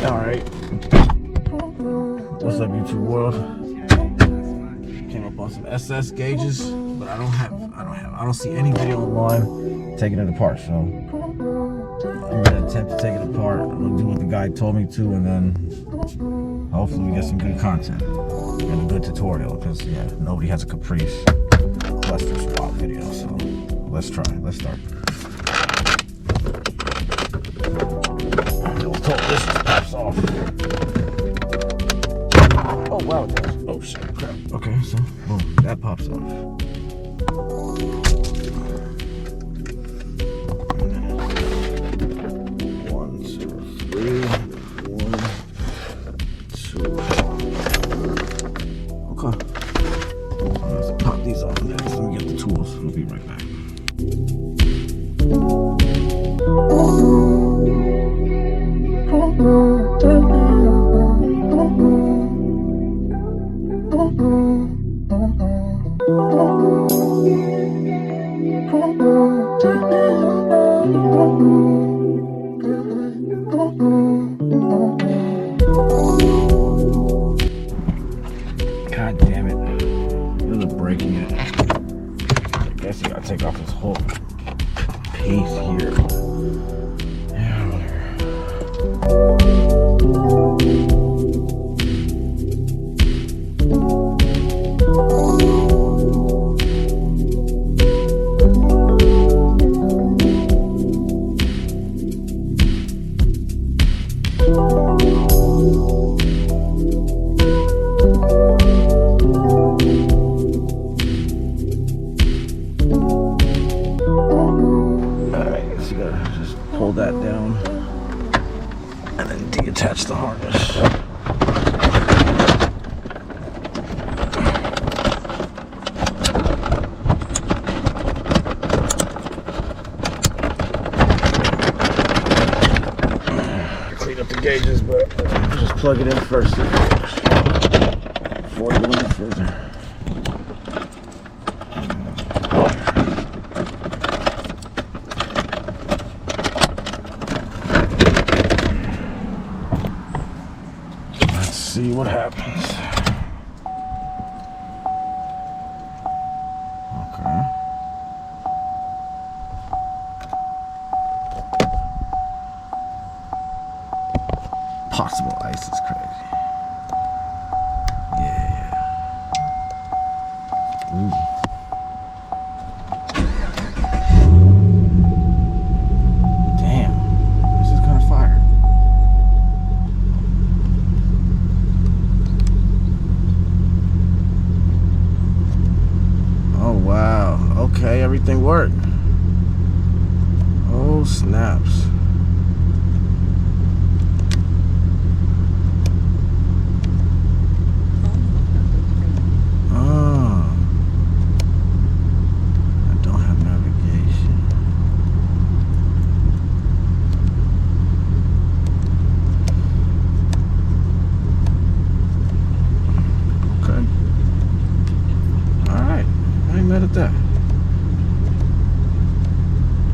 Alright. What's up, YouTube world? Came up on some SS gauges, but I don't see any video online taking it apart, so I'm gonna attempt to take it apart. I'm gonna do what the guy told me to, and then hopefully we get some good content and a good tutorial, because yeah, nobody has a Caprice cluster swap video, so let's try. Let's start. This just pops off. Oh wow, it does. Oh shit, crap. Okay, so boom, that pops off. One, two, three. One, two. Okay. Let's pop these off next. Let me get the tools. We'll be right back. God damn it. Really breaking it. I guess you gotta take off this whole piece here. Pull that down and then detach the harness. Clean up the gauges, but just plug it in first before you go any further. See what happens. Okay. Possible ice is crazy. Yeah. Ooh. Wow, okay, everything worked. Oh, snaps. Oh, I don't have navigation. Okay. Alright. I ain't mad at that.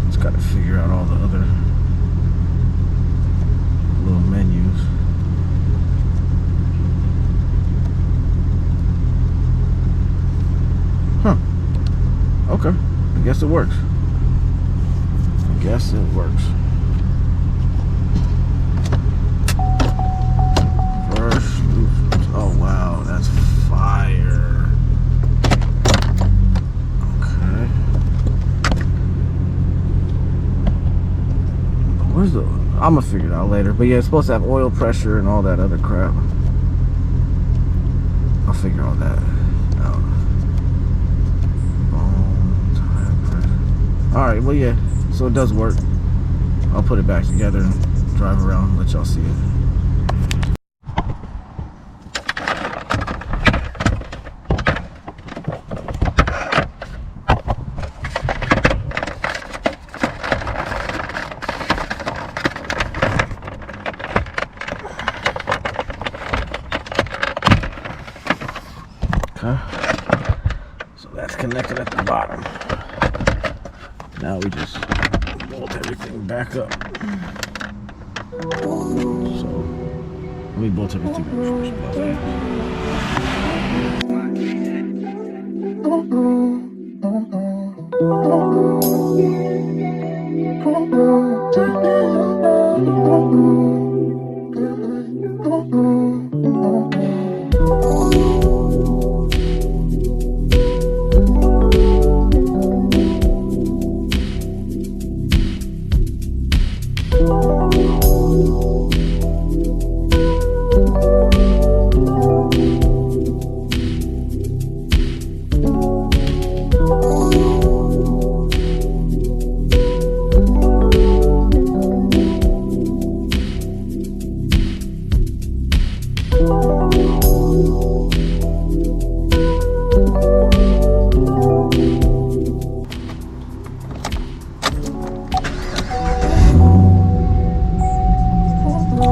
Just gotta figure out all the other little menus. Huh. Okay. I guess it works. First. Oh wow, that's fire. Where's the... I'm gonna figure it out later. But yeah, it's supposed to have oil pressure and all that other crap. I'll figure all that out. Tire pressure. Alright, well yeah. So it does work. I'll put it back together and drive around and let y'all see it. So that's connected at the bottom. Now we just bolt everything back up. So Let me bolt everything first.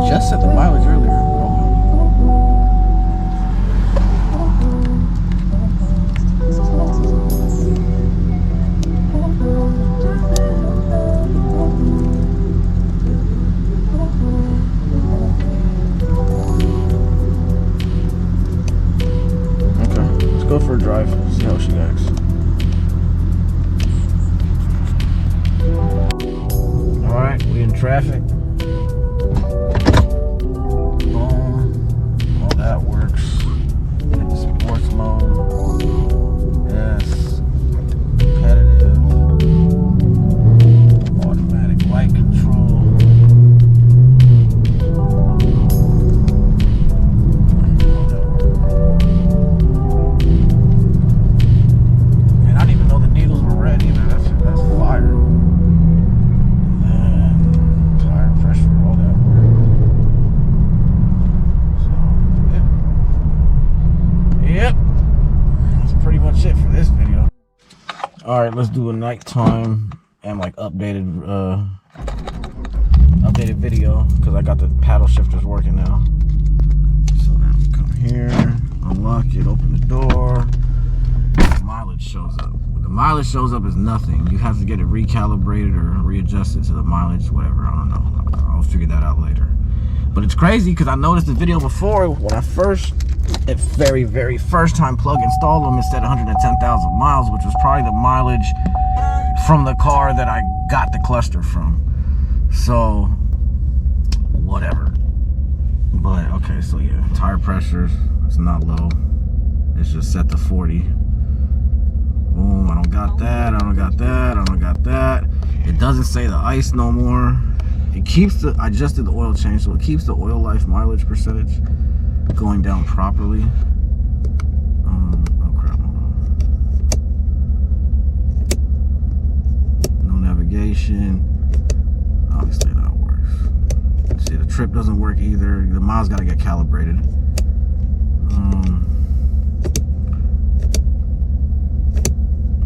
Just set the mileage earlier. Okay, let's go for a drive. See how she acts. All right, we in traffic. All right, let's do a nighttime and like updated video because I got the paddle shifters working now. So now we come here, unlock it, open the door. The mileage shows up. When the mileage shows up is nothing. You have to get it recalibrated or readjusted to the mileage, whatever. I don't know. I'll figure that out later. But it's crazy because I noticed the video before when I very first time plug installed them, it said 110,000 miles, which was probably the mileage from the car that I got the cluster from. So whatever. But okay, so yeah, tire pressure, it's not low. It's just set to 40. Boom, I don't got that, I don't got that, I don't got that. It doesn't say the ice no more. It keeps I just did the oil change, so it keeps the oil life mileage percentage going down properly. Oh crap, hold on. No navigation. Obviously that works. See, the trip doesn't work either. The miles got to get calibrated.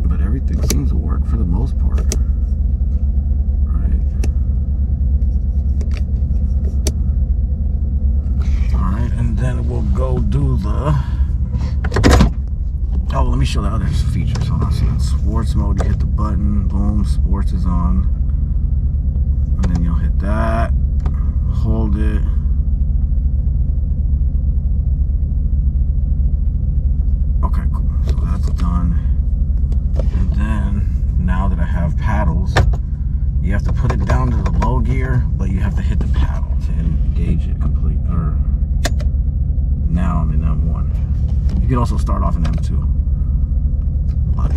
But everything seems to work for the most part. And then we'll go do the... Oh, let me show the other features. Hold on, see, in sports mode, you hit the button, boom, sports is on. And then you'll hit that, hold it. Okay, cool, so that's done. And then, now that I have paddles, you have to put it down to the low gear, but you have to hit the paddle to engage it complete, or... Now I'm in M1. You can also start off in M2. But